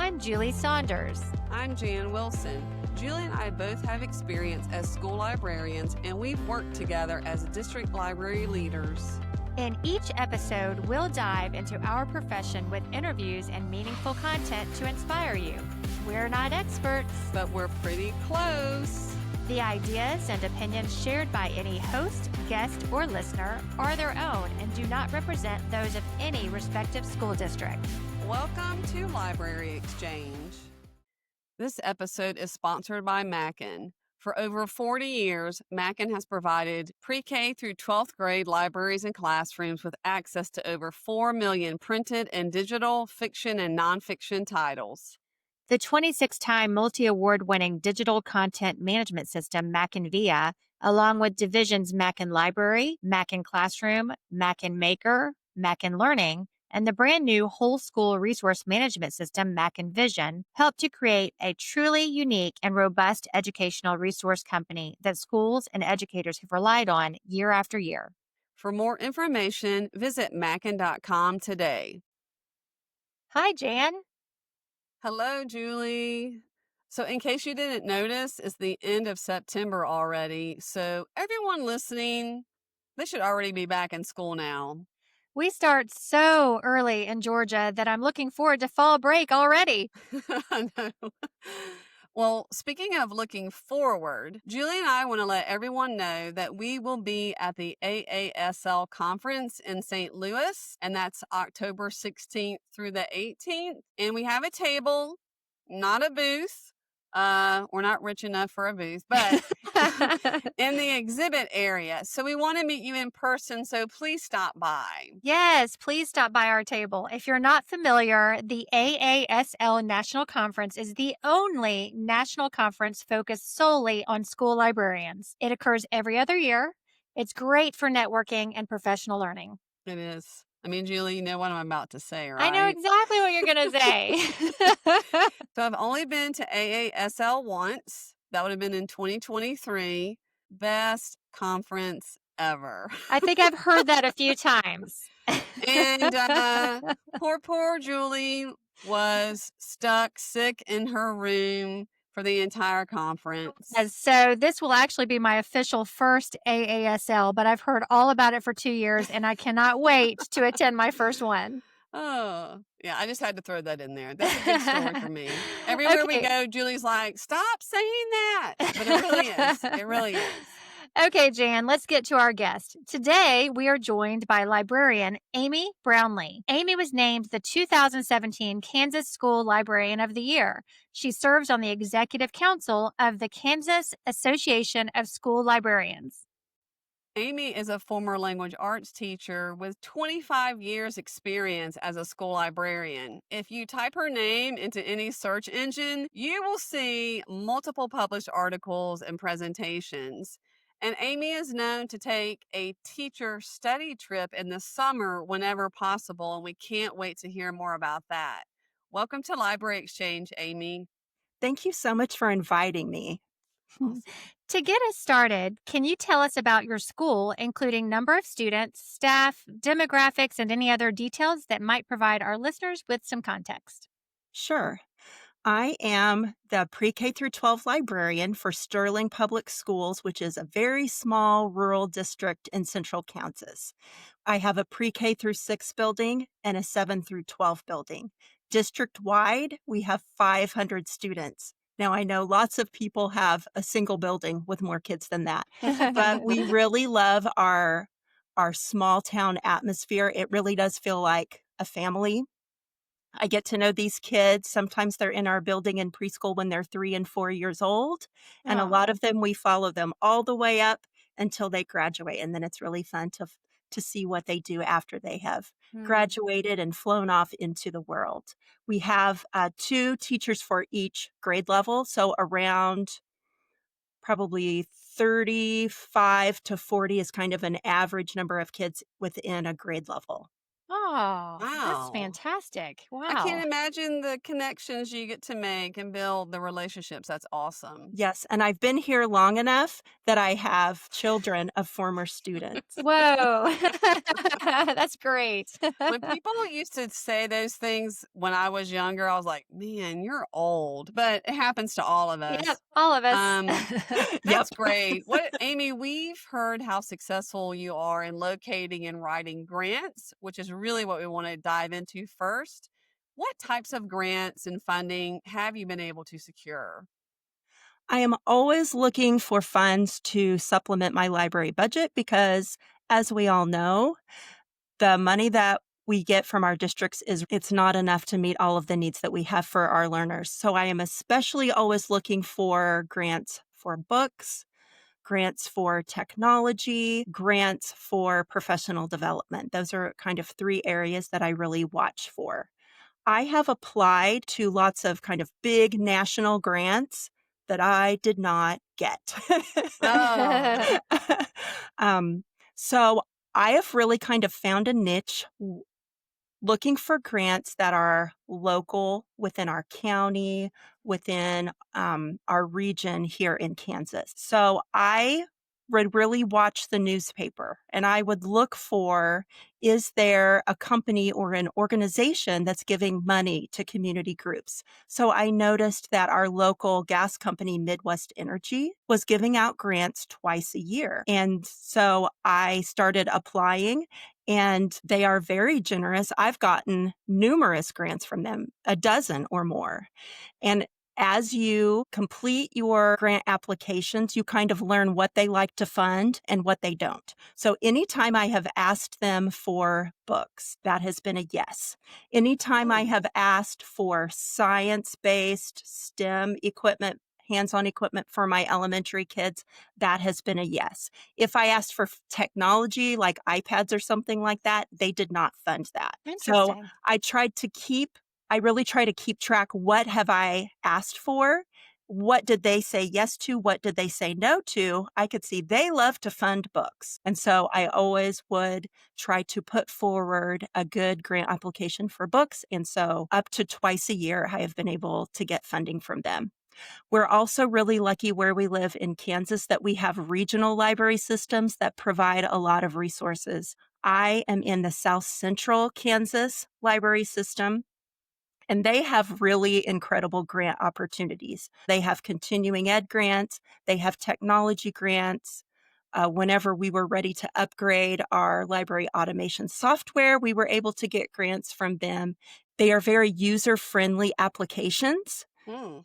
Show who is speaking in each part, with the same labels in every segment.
Speaker 1: I'm Julie Saunders.
Speaker 2: I'm Jan Wilson. Julie and I both have experience as school librarians, and we've worked together as district library leaders.
Speaker 1: In each episode, we'll dive into our profession with interviews and meaningful content to inspire you. We're not experts,
Speaker 2: but we're pretty close.
Speaker 1: The ideas and opinions shared by any host, guest, or listener are their own and do not represent those of any respective school district.
Speaker 2: Welcome to Library Exchange. This episode is sponsored by Mackin. For over 40 years, Mackin has provided pre-K through 12th grade libraries and classrooms with access to over 4 million printed and digital fiction and nonfiction titles.
Speaker 1: The 26-time multi-award winning digital content management system, Mackin Via, along with divisions Mackin Library, Mackin Classroom, Mackin Maker, Mackin Learning, and the brand new whole school resource management system, Mackin Vision, help to create a truly unique and robust educational resource company that schools and educators have relied on year after year.
Speaker 2: For more information, visit mackin.com today.
Speaker 1: Hi, Jan.
Speaker 2: Hello, Julie. So in case you didn't notice, it's the end of September already. So everyone listening, they should already be back in school now.
Speaker 1: We start so early in Georgia that I'm looking forward to fall break already.
Speaker 2: I know. Well, speaking of looking forward, Julie and I want to let everyone know that we will be at the AASL conference in St. Louis, and that's October 16th through the 18th. And we have a table, not a booth. We're not rich enough for a booth, but in the exhibit area. So we want to meet you in person, so please stop by.
Speaker 1: Yes, please stop by our table. If you're not familiar, the AASL National Conference is the only national conference focused solely on school librarians. It occurs every other year. It's great for networking and professional learning.
Speaker 2: It is. I mean, Julie, you know what I'm about to say, right?
Speaker 1: I know exactly what you're going to say.
Speaker 2: So I've only been to AASL once. That would have been in 2023. Best conference ever.
Speaker 1: I think I've heard that a few times.
Speaker 2: And poor Julie was stuck sick in her room for the entire conference.
Speaker 1: So this will actually be my official first AASL, but I've heard all about it for 2 years, and I cannot wait to attend my first one.
Speaker 2: Oh, yeah, I just had to throw that in there. That's a good story for me. Everywhere we go, Julie's like, stop saying that. But it really is. It really is.
Speaker 1: Okay, Jan, let's get to our guest. Today, we are joined by librarian Amy Brownlee. Amy was named the 2017 Kansas School Librarian of the Year. She serves on the Executive Council of the Kansas Association of School Librarians.
Speaker 2: Amy is a former language arts teacher with 25 years experience as a school librarian. If you type her name into any search engine, you will see multiple published articles and presentations. And Amy is known to take a teacher study trip in the summer whenever possible, and we can't wait to hear more about that. Welcome to Library Exchange, Amy.
Speaker 3: Thank you so much for inviting me.
Speaker 2: Awesome.
Speaker 1: To get us started, can you tell us about your school, including number of students, staff, demographics, and any other details that might provide our listeners with some context?
Speaker 3: Sure. I am the pre-K through 12 librarian for Sterling Public Schools, which is a very small rural district in central Kansas. I have a pre-K through 6 building and a 7 through 12 building. District-wide, we have 500 students. Now, I know lots of people have a single building with more kids than that, but we really love our small town atmosphere. It really does feel like a family. I get to know these kids. Sometimes they're in our building in preschool when they're 3 and 4 years old. And a lot of them, we follow them all the way up until they graduate. And then it's really fun to see what they do after they have graduated and flown off into the world. We have 2 teachers for each grade level. So around probably 35 to 40 is kind of an average number of kids within a grade level.
Speaker 1: Oh, that's
Speaker 2: Wow.
Speaker 1: fantastic.
Speaker 2: I can't
Speaker 1: Wow.
Speaker 2: imagine the connections you get to make and build the relationships. That's awesome.
Speaker 3: Yes, and I've been here long enough that I have children of former students.
Speaker 1: Whoa. That's great.
Speaker 2: When people used to say those things when I was younger, I was like, "Man, you're old." But it happens to all of
Speaker 1: Yep,
Speaker 2: us.
Speaker 1: all of us.
Speaker 2: Um,
Speaker 3: Yep.
Speaker 2: that's great. What Amy, we've heard how successful you are in locating and writing grants, which is really what we want to dive into first. What types of grants and funding have you been able to secure?
Speaker 3: I am always looking for funds to supplement my library budget because, as we all know, the money that we get from our districts it's not enough to meet all of the needs that we have for our learners. So I am especially always looking for grants for books, grants for technology, grants for professional development. Those are kind of 3 areas that I really watch for. I have applied to lots of kind of big national grants that I did not get.
Speaker 2: Oh,
Speaker 3: Um, so I have really kind of found a niche looking for grants that are local within our county, within our region here in Kansas. So I would really watch the newspaper and I would look for, is there a company or an organization that's giving money to community groups? So I noticed that our local gas company, Midwest Energy, was giving out grants twice a year. And so I started applying and they are very generous. I've gotten numerous grants from them, a dozen or more. And as you complete your grant applications, you kind of learn what they like to fund and what they don't. So anytime I have asked them for books, that has been a yes. Anytime I
Speaker 2: hmm.
Speaker 3: have asked for science-based STEM equipment, hands-on equipment for my elementary kids, that has been a yes. If I asked for technology like iPads or something like that, they did not fund that. So
Speaker 1: Interesting.
Speaker 3: I really try to keep track. What have I asked for? What did they say yes to? What did they say no to? I could see they love to fund books. And so I always would try to put forward a good grant application for books. And so up to twice a year, I have been able to get funding from them. We're also really lucky where we live in Kansas that we have regional library systems that provide a lot of resources. I am in the South Central Kansas library system, and they have really incredible grant opportunities. They have continuing ed grants, they have technology grants. Whenever we were ready to upgrade our library automation software, we were able to get grants from them. They are very user friendly applications.
Speaker 2: Hmm.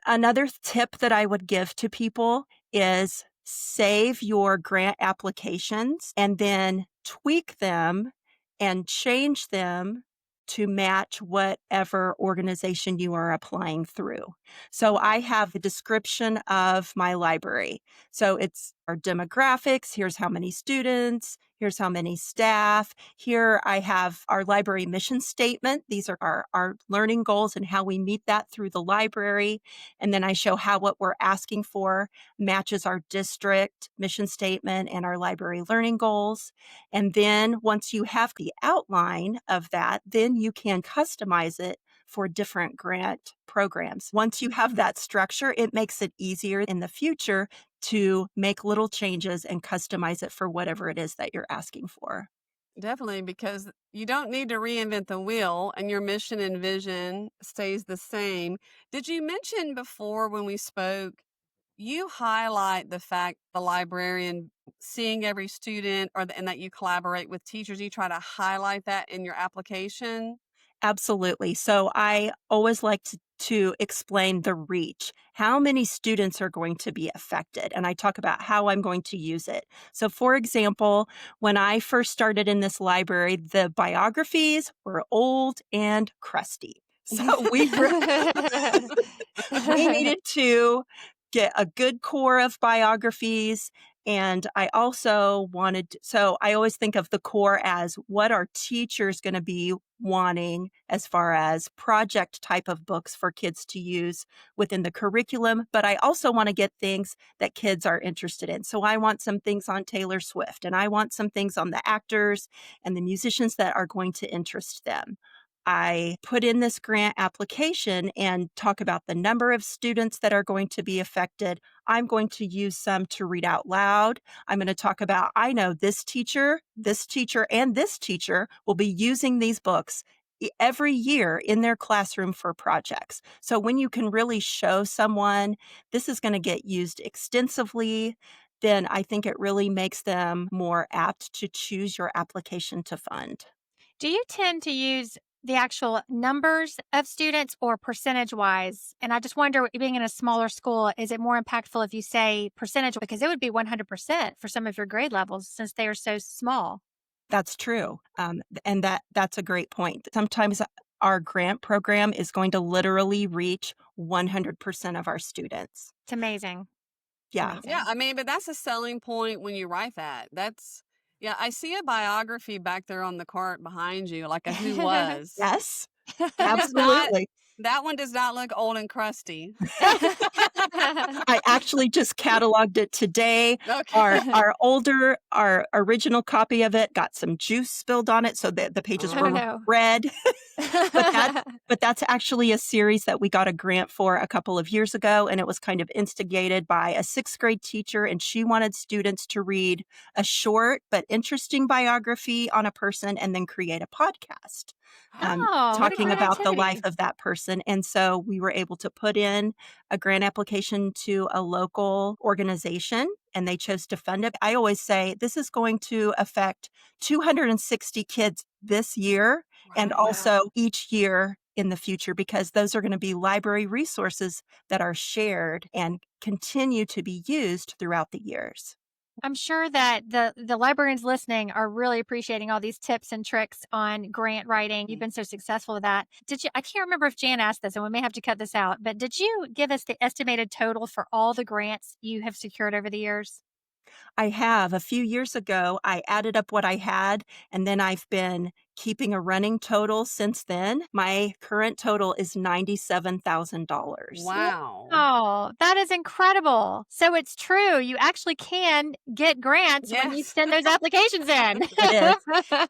Speaker 3: Another tip that I would give to people is save your grant applications and then tweak them and change them to match whatever organization you are applying through. So I have the description of my library. So it's our demographics. Here's how many students. Here's how many staff. Here I have our library mission statement. These are our learning goals and how we meet that through the library. And then I show how what we're asking for matches our district mission statement and our library learning goals. And then once you have the outline of that, then you can customize it for different grant programs. Once you have that structure, it makes it easier in the future to make little changes and customize it for whatever it is that you're asking for.
Speaker 2: Definitely, because you don't need to reinvent the wheel and your mission and vision stays the same. Did you mention before when we spoke, you highlight the fact the librarian seeing every student and that you collaborate with teachers, you try to highlight that in your application?
Speaker 3: Absolutely. So I always like to explain the reach. How many students are going to be affected? And I talk about how I'm going to use it. So, for example, when I first started in this library, the biographies were old and crusty. So we needed to get a good core of biographies And I also so I always think of the core as what are teachers going to be wanting as far as project type of books for kids to use within the curriculum. But I also want to get things that kids are interested in. So I want some things on Taylor Swift, and I want some things on the actors and the musicians that are going to interest them. I put in this grant application and talk about the number of students that are going to be affected. I'm going to use some to read out loud. I'm going to talk about, I know this teacher, and this teacher will be using these books every year in their classroom for projects. So when you can really show someone this is going to get used extensively, then I think it really makes them more apt to choose your application to fund.
Speaker 1: Do you tend to use the actual numbers of students or percentage wise? And I just wonder, being in a smaller school, is it more impactful if you say percentage? Because it would be 100% for some of your grade levels since they are so small.
Speaker 3: That's true. And that's a great point. Sometimes our grant program is going to literally reach 100% of our students.
Speaker 1: It's amazing. It's
Speaker 3: Yeah.
Speaker 2: Yeah,
Speaker 1: amazing.
Speaker 2: I mean, but that's a selling point when you write that. Yeah, I see a biography back there on the cart behind you, like a who was.
Speaker 3: Yes,
Speaker 2: It does not,
Speaker 3: absolutely.
Speaker 2: that one does not look old and crusty.
Speaker 3: I actually just cataloged it today. Our
Speaker 2: Okay.
Speaker 3: our older our original copy of it got some juice spilled on it, so the pages
Speaker 1: Oh,
Speaker 3: were
Speaker 1: no.
Speaker 3: red. But that's actually a series that we got a grant for a couple of years ago, and it was kind of instigated by a 6th grade teacher, and she wanted students to read a short but interesting biography on a person and then create a podcast,
Speaker 1: Oh, what a
Speaker 3: talking
Speaker 1: great
Speaker 3: about the life
Speaker 1: activity.
Speaker 3: of that person. And so we were able to put in a grant application to a local organization, and they chose to fund it. I always say this is going to affect 260 kids this year and
Speaker 2: Wow.
Speaker 3: also each year in the future, because those are going to be library resources that are shared and continue to be used throughout the years.
Speaker 1: I'm sure that the librarians listening are really appreciating all these tips and tricks on grant writing. You've been so successful with that. Did you I can't remember if Jan asked this, and we may have to cut this out, but did you give us the estimated total for all the grants you have secured over the years?
Speaker 3: I have. A few years ago, I added up what I had, and then I've been keeping a running total since then. My current total is $97,000.
Speaker 2: Wow.
Speaker 1: Oh, that is incredible. So it's true. You actually can get grants when you
Speaker 2: Yes.
Speaker 1: send those applications in.
Speaker 3: It is.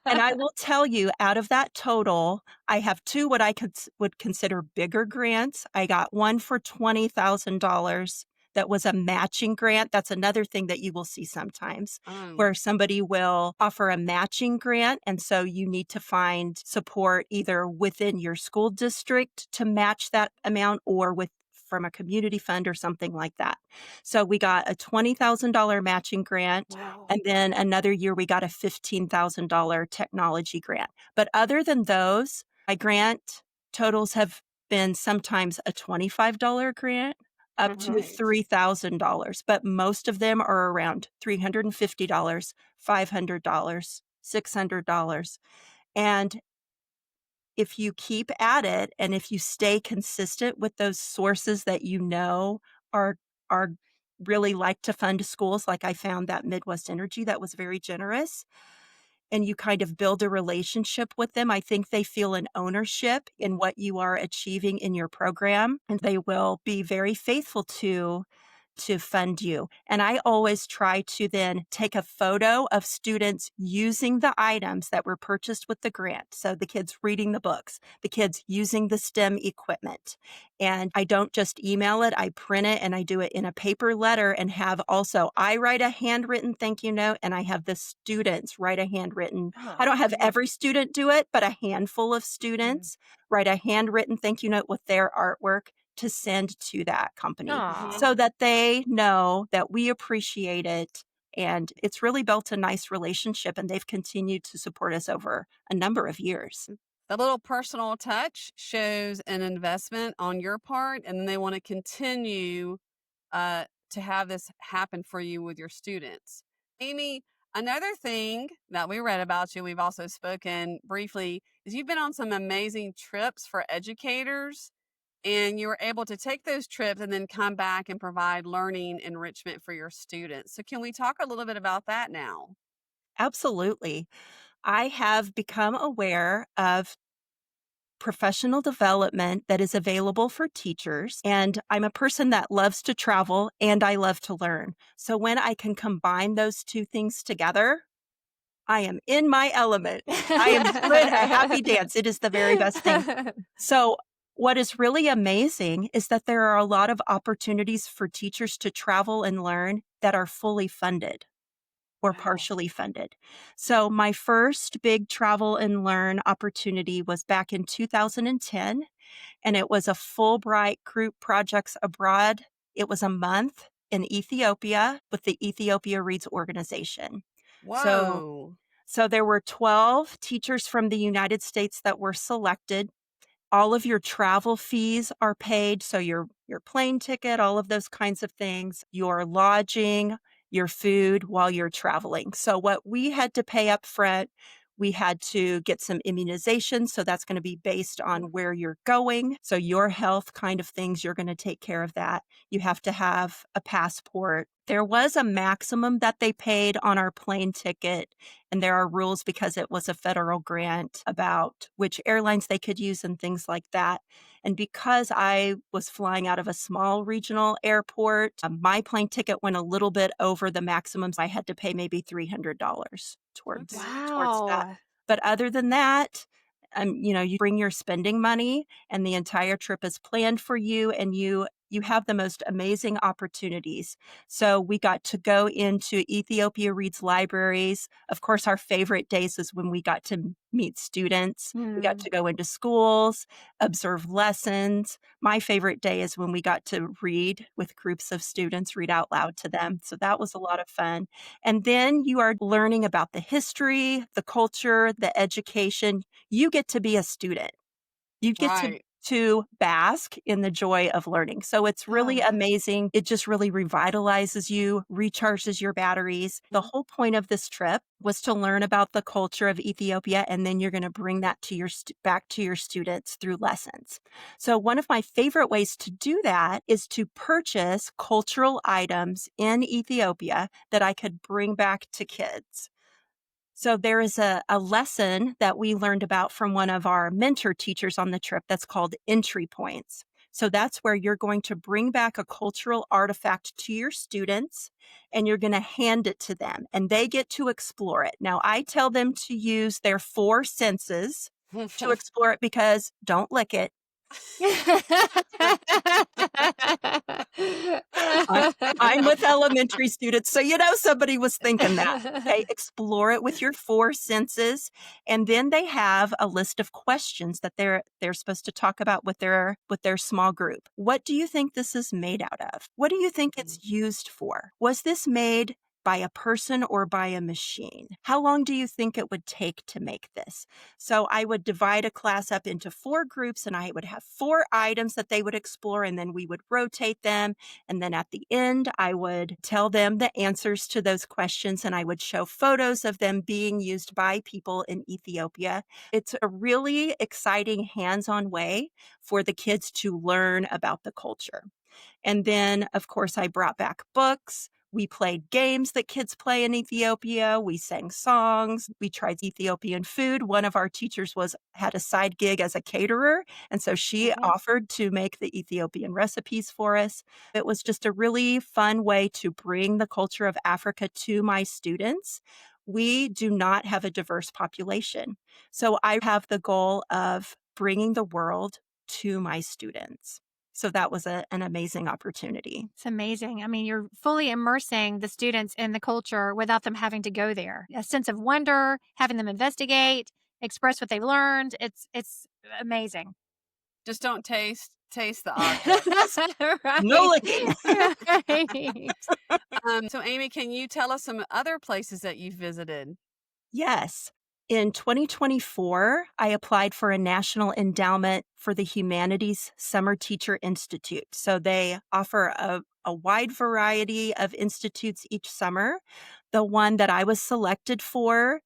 Speaker 3: And I will tell you, out of that total, I have 2 what I would consider bigger grants. I got one for $20,000 that was a matching grant. That's another thing that you will see sometimes,
Speaker 2: Oh,
Speaker 3: where somebody will offer a matching grant, and so you need to find support either within your school district to match that amount or from a community fund or something like that. So we got a $20,000 matching grant,
Speaker 2: wow.
Speaker 3: and then another year we got a $15,000 technology grant. But other than those, my grant totals have been sometimes a $25 grant up to
Speaker 2: Right.
Speaker 3: $3,000, but most of them are around $350, $500, $600. And if you keep at it and if you stay consistent with those sources that you know are are really like to fund schools, like I found that Midwest Energy that was very generous, and you kind of build a relationship with them, I think they feel an ownership in what you are achieving in your program, and they will be very faithful to fund you. And I always try to then take a photo of students using the items that were purchased with the grant. So the kids reading the books, the kids using the STEM equipment. And I don't just email it, I print it and I do it in a paper letter and have also, I write a handwritten thank you note and I have the students write a handwritten. I
Speaker 2: Oh,
Speaker 3: don't have
Speaker 2: yeah.
Speaker 3: every student do it, but a handful of students write a handwritten thank you note with their artwork to send to that company
Speaker 2: Mhm.
Speaker 3: so
Speaker 1: Aw.
Speaker 3: that they know that we appreciate it. And it's really built a nice relationship, and they've continued to support us over a number of years.
Speaker 2: The little personal touch shows an investment on your part, and then they want to continue to have this happen for you with your students. Amy, another thing that we read about you, we've also spoken briefly, is you've been on some amazing trips for educators. and you were able to take those trips and then come back and provide learning enrichment for your students. So, can we talk a little bit about that now?
Speaker 3: Absolutely. I have become aware of professional development that is available for teachers. And I'm a person that loves to travel and I love to learn. So when I can combine those two things together, I am in my element. I am doing a happy dance. It is the very best thing. So, what is really amazing is that there are a lot of opportunities for teachers to travel and learn that are fully funded or
Speaker 2: Wow.
Speaker 3: partially funded. So, my first big travel and learn opportunity was back in 2010, and it was a Fulbright group projects abroad. It was a month in Ethiopia with the Ethiopia Reads organization. So,
Speaker 2: Whoa.
Speaker 3: so there were 12 teachers from the United States that were selected. All of your travel fees are paid, so your plane ticket, all of those kinds of things, your lodging, your food while you're traveling. So what we had to pay up front, we had to get some immunizations, so that's gonna be based on where you're going. So your health kind of things, you're gonna take care of that. You have to have a passport. There was a maximum that they paid on our plane ticket, and there are rules because it was a federal grant about which airlines they could use and things like that. And because I was flying out of a small regional airport, my plane ticket went a little bit over the maximums. I had to pay maybe $300
Speaker 2: Okay.
Speaker 3: towards that.
Speaker 1: Wow.
Speaker 3: But other than that, you bring your spending money and the entire trip is planned for you and you have the most amazing opportunities. So we got to go into Ethiopia Reads libraries. Of course, our favorite days is when we got to meet students. We got
Speaker 1: Hmm.
Speaker 3: to go into schools, observe lessons. My favorite day is when we got to read with groups of students, read out loud to them. So that was a lot of fun. And then you are learning about the history, the culture, the education. You get to be a student. You get
Speaker 2: Right.
Speaker 3: to bask in the joy of learning. So it's really
Speaker 1: Oh,
Speaker 3: amazing. It just really revitalizes you, recharges your batteries. The
Speaker 2: Mhm.
Speaker 3: whole point of this trip was to learn about the culture of Ethiopia, and then you're going to bring that to back to your students through lessons. So one of my favorite ways to do that is to purchase cultural items in Ethiopia that I could bring back to kids. So there is a lesson that we learned about from one of our mentor teachers on the trip that's called entry points. So that's where you're going to bring back a cultural artifact to your students and you're going to hand it to them and they get to explore it. Now, I tell them to use their four senses to explore it because don't lick it. I I'm with elementary students, so somebody was thinking that. Okay, explore it with your four senses, and then they have a list of questions that they're supposed to talk about with their small group. What do you think this is made out of? What do you think it's used for? Was this made by a person or by a machine? How long do you think it would take to make this? So I would divide a class up into four groups and I would have four items that they would explore and then we would rotate them. And then at the end, I would tell them the answers to those questions and I would show photos of them being used by people in Ethiopia. It's a really exciting hands on way for the kids to learn about the culture. And then, of course, I brought back books. We played games that kids play in Ethiopia. We sang songs. We tried Ethiopian food. One of our teachers had a side gig as a caterer, and so she
Speaker 2: Mhm.
Speaker 3: offered to make the Ethiopian recipes for us. It was just a really fun way to bring the culture of Africa to my students. We do not have a diverse population. So I have the goal of bringing the world to my students. So that was an amazing opportunity.
Speaker 1: It's amazing. I mean, you're fully immersing the students in the culture without them having to go there. A sense of wonder, having them investigate, express what they've learned. It's amazing.
Speaker 2: Just don't taste the objects.
Speaker 3: No
Speaker 1: Right.
Speaker 3: licking.
Speaker 1: Right.
Speaker 2: So, Amy, can you tell us some other places that you've visited?
Speaker 3: Yes. In 2024, I applied for a national endowment for the Humanities Summer Teacher Institute. So they offer a wide variety of institutes each summer. The one that I was selected for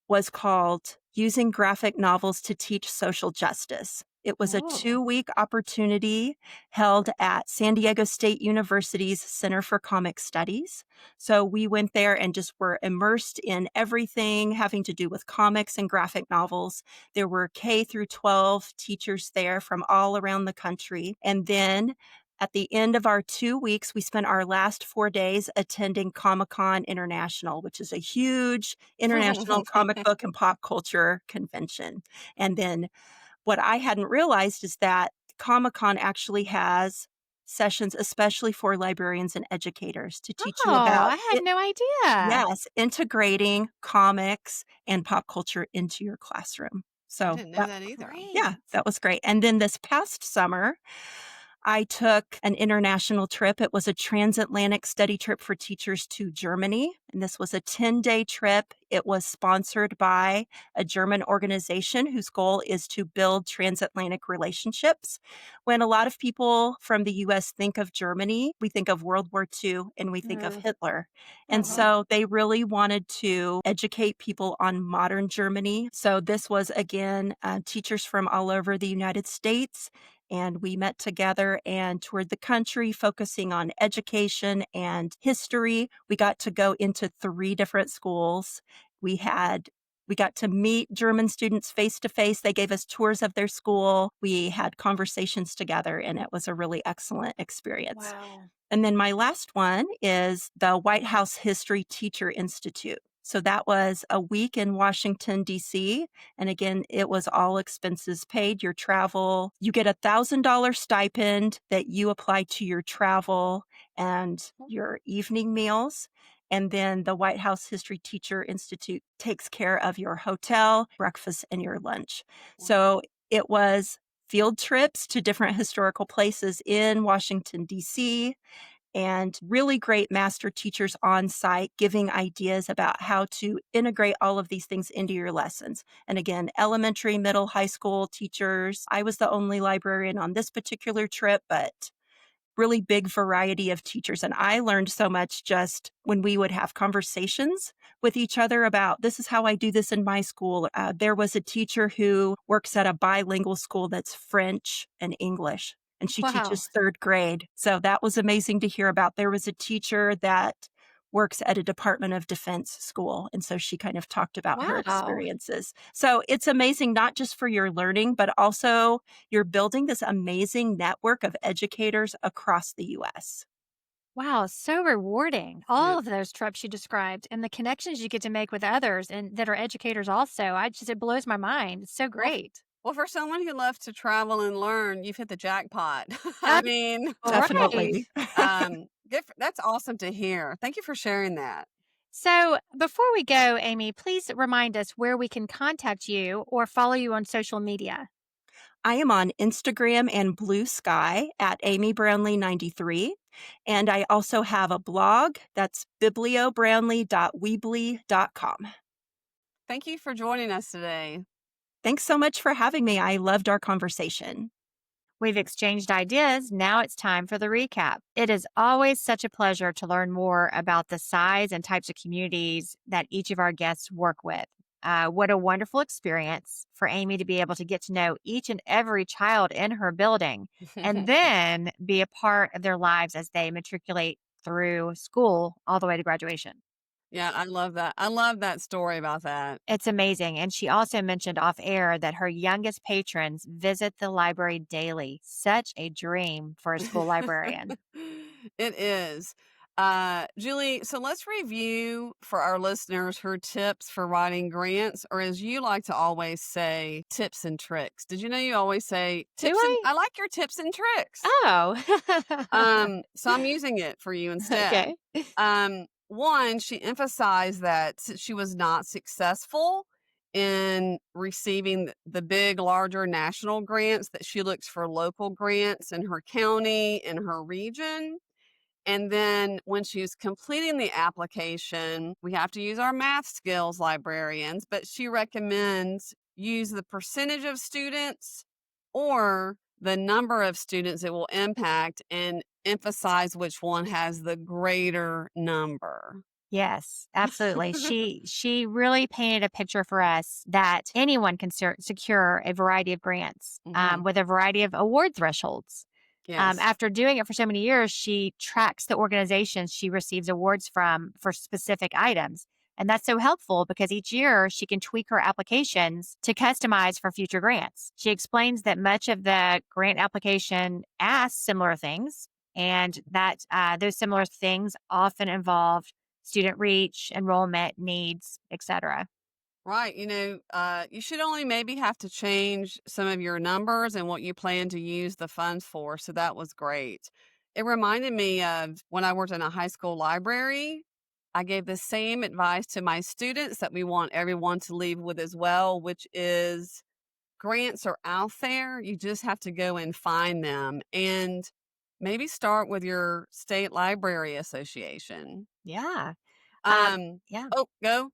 Speaker 3: was called Using Graphic Novels to Teach Social Justice. It was a
Speaker 1: Oh.
Speaker 3: 2-week opportunity held at San Diego State University's Center for Comic Studies. So we went there and just were immersed in everything having to do with comics and graphic novels. There were K through 12 teachers there from all around the country. And then at the end of our 2 weeks, we spent our last 4 days attending Comic-Con International, which is a huge international comic book and pop culture convention. And then what I hadn't realized is that Comic-Con actually has sessions especially for librarians and educators to teach you
Speaker 1: Oh,
Speaker 3: about
Speaker 1: I had no idea.
Speaker 3: yes, integrating comics and pop culture into your classroom.
Speaker 2: I
Speaker 3: So
Speaker 2: didn't know
Speaker 3: that
Speaker 2: that either.
Speaker 3: yeah,
Speaker 1: Great.
Speaker 3: that was great. And then this past summer, I took an international trip. It was a transatlantic study trip for teachers to Germany. And this was a 10-day trip. It was sponsored by a German organization whose goal is to build transatlantic relationships. When a lot of people from the US think of Germany, we think of World War II and we think of
Speaker 1: Mm.
Speaker 3: Hitler. And
Speaker 1: Uh-huh.
Speaker 3: so they really wanted to educate people on modern Germany. So this was, again, teachers from all over the United States, and we met together and toured the country, focusing on education and history. We got to go into 3 different schools. We got to meet German students face to face. They gave us tours of their school. We had conversations together, and it was a really excellent experience.
Speaker 1: Wow.
Speaker 3: And then my last one is the White House History Teacher Institute. So that was a week in Washington, D.C. And again, it was all expenses paid, your travel. You get $1,000 stipend that you apply to your travel and your evening meals. And then the White House History Teacher Institute takes care of your hotel, breakfast, and your lunch. So it was field trips to different historical places in Washington, D.C., and really great master teachers on site giving ideas about how to integrate all of these things into your lessons. And again, elementary, middle, high school teachers. I was the only librarian on this particular trip, but really big variety of teachers. And I learned so much just when we would have conversations with each other about this is how I do this in my school. There was a teacher who works at a bilingual school that's French and English, and she
Speaker 1: Wow.
Speaker 3: teaches 3rd grade. So that was amazing to hear about. There was a teacher that works at a Department of Defense school. And so she kind of talked about her
Speaker 1: Wow.
Speaker 3: experiences. So it's amazing, not just for your learning, but also you're building this amazing network of educators across the US.
Speaker 1: Wow, so rewarding.
Speaker 2: Yeah.
Speaker 1: All of those trips you described and the connections you get to make with others and that are educators also. It blows my mind. It's so
Speaker 2: Well,
Speaker 1: great.
Speaker 2: well, for someone who loves to travel and learn, you've hit the jackpot. I
Speaker 1: Uh,
Speaker 2: mean,
Speaker 1: right.
Speaker 3: Definitely.
Speaker 2: that's awesome to hear. Thank you for sharing that.
Speaker 1: So before we go, Amy, please remind us where we can contact you or follow you on social media.
Speaker 3: I am on Instagram and Blue Sky at Amy Brownlee 93. And I also have a blog that's bibliobrownlee.weebly.com.
Speaker 2: Thank you for joining us today.
Speaker 3: Thanks so much for having me. I loved our conversation.
Speaker 1: We've exchanged ideas. Now it's time for the recap. It is always such a pleasure to learn more about the size and types of communities that each of our guests work with. What a wonderful experience for Amy to be able to get to know each and every child in her building and then be a part of their lives as they matriculate through school all the way to graduation.
Speaker 2: Yeah, I love that. I love that story about that.
Speaker 1: It's amazing. And she also mentioned off air that her youngest patrons visit the library daily. Such a dream for a school librarian.
Speaker 2: It is. Julie, so let's review for our listeners her tips for writing grants, or as you like to always say, tips and tricks. Did you know you always say
Speaker 1: Do
Speaker 2: tips and
Speaker 1: I?
Speaker 2: I like your tips and tricks.
Speaker 1: Oh.
Speaker 2: So I'm using it for you instead.
Speaker 1: Okay.
Speaker 2: One, she emphasized that since she was not successful in receiving the big, larger national grants, that she looks for local grants in her county, in her region. And then when she's completing the application, we have to use our math skills, librarians, but she recommends use the percentage of students or the number of students it will impact and emphasize which one has the greater number.
Speaker 1: Yes, absolutely. She really painted a picture for us that anyone can secure a variety of grants
Speaker 2: Hmm.
Speaker 1: with a variety of award thresholds.
Speaker 2: Yes.
Speaker 1: After doing it for so many years, she tracks the organizations she receives awards from for specific items. And that's so helpful because each year she can tweak her applications to customize for future grants. She explains that much of the grant application asks similar things, and that those similar things often involve student reach, enrollment needs, etc.
Speaker 2: Right. You should only maybe have to change some of your numbers and what you plan to use the funds for. So that was great. It reminded me of when I worked in a high school library. I gave the same advice to my students that we want everyone to leave with as well, which is grants are out there. You just have to go and find them and maybe start with your state library association.
Speaker 1: Yeah. Um,
Speaker 2: Um,
Speaker 1: yeah.
Speaker 2: oh, go.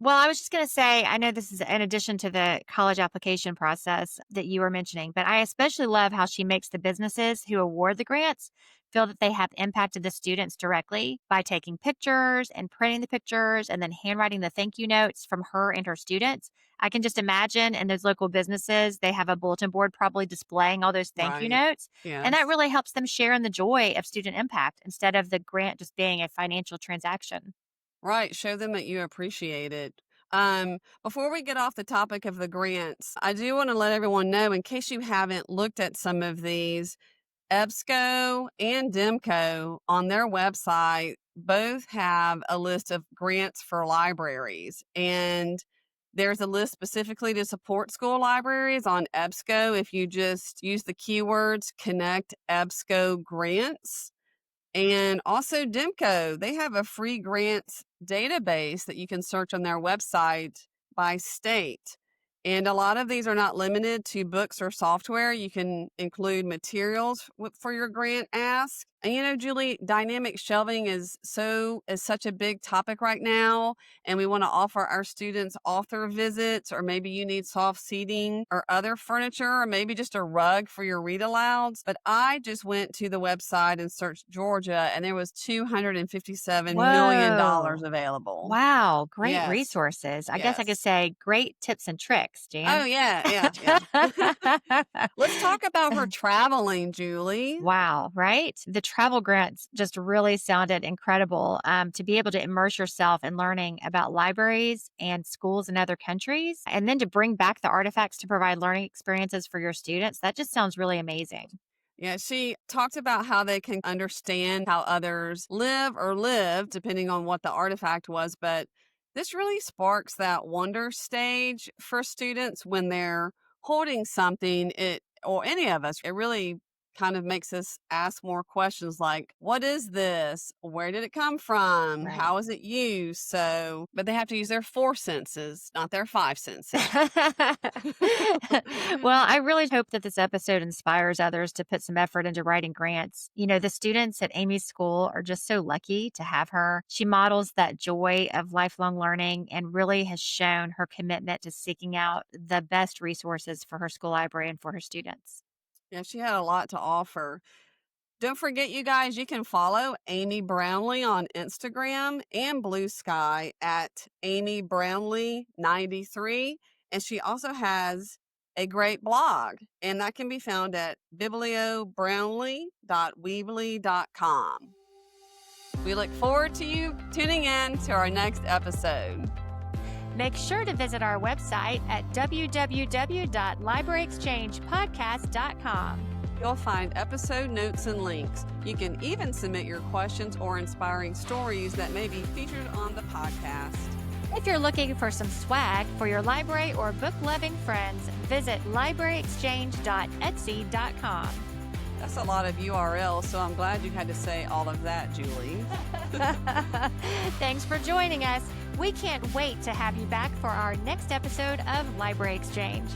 Speaker 1: Well, I was just going to say, I know this is in addition to the college application process that you were mentioning, but I especially love how she makes the businesses who award the grants feel that they have impacted the students directly by taking pictures and printing the pictures and then handwriting the thank you notes from her and her students. I can just imagine in those local businesses, they have a bulletin board probably displaying all those thank you
Speaker 2: Right.
Speaker 1: notes. And that
Speaker 2: Yes.
Speaker 1: really helps them share in the joy of student impact instead of the grant just being a financial transaction.
Speaker 2: Right, show them that you appreciate it. Before we get off the topic of the grants, I do want to let everyone know, in case you haven't looked at some of these, EBSCO and DEMCO on their website both have a list of grants for libraries. And there's a list specifically to support school libraries on EBSCO. If you just use the keywords Connect EBSCO Grants. And also DIMCO, they have a free grants database that you can search on their website by state. And a lot of these are not limited to books or software. You can include materials for your grant ask. And Julie, dynamic shelving is such a big topic right now. And we want to offer our students author visits, or maybe you need soft seating or other furniture, or maybe just a rug for your read alouds. But I just went to the website and searched Georgia, and there was $257 million
Speaker 1: Whoa.
Speaker 2: available.
Speaker 1: Wow, great
Speaker 2: Yes.
Speaker 1: resources. I guess I could
Speaker 2: Yes.
Speaker 1: say great tips and tricks,
Speaker 2: Oh,
Speaker 1: Jan.
Speaker 2: yeah, yeah, yeah. Let's talk about her traveling, Julie.
Speaker 1: Wow, right? The travel grants just really sounded incredible. To be able to immerse yourself in learning about libraries and schools in other countries, and then to bring back the artifacts to provide learning experiences for your students, that just sounds really amazing.
Speaker 2: Yeah, she talked about how they can understand how others live or live, depending on what the artifact was. But this really sparks that wonder stage for students when they're holding something, or any of us. It really kind of makes us ask more questions like, what is this? Where did it come from?
Speaker 1: Right.
Speaker 2: How is it used? But they have to use their 4 senses, not their 5 senses.
Speaker 1: Well, I really hope that this episode inspires others to put some effort into writing grants. The students at Amy's school are just so lucky to have her. She models that joy of lifelong learning and really has shown her commitment to seeking out the best resources for her school library and for her students.
Speaker 2: Yeah, she had a lot to offer. Don't forget, you guys, you can follow Amy Brownlee on Instagram and Blue Sky at Amy Brownlee 93. And she also has a great blog, and that can be found at bibliobrownlee.weebly.com. We look forward to you tuning in to our next episode.
Speaker 1: Make sure to visit our website at www.libraryexchangepodcast.com.
Speaker 2: You'll find episode notes and links. You can even submit your questions or inspiring stories that may be featured on the podcast.
Speaker 1: If you're looking for some swag for your library or book-loving friends, visit libraryexchange.etsy.com.
Speaker 2: That's a lot of URLs, so I'm glad you had to say all of that, Julie.
Speaker 1: Thanks for joining us. We can't wait to have you back for our next episode of Library Exchange.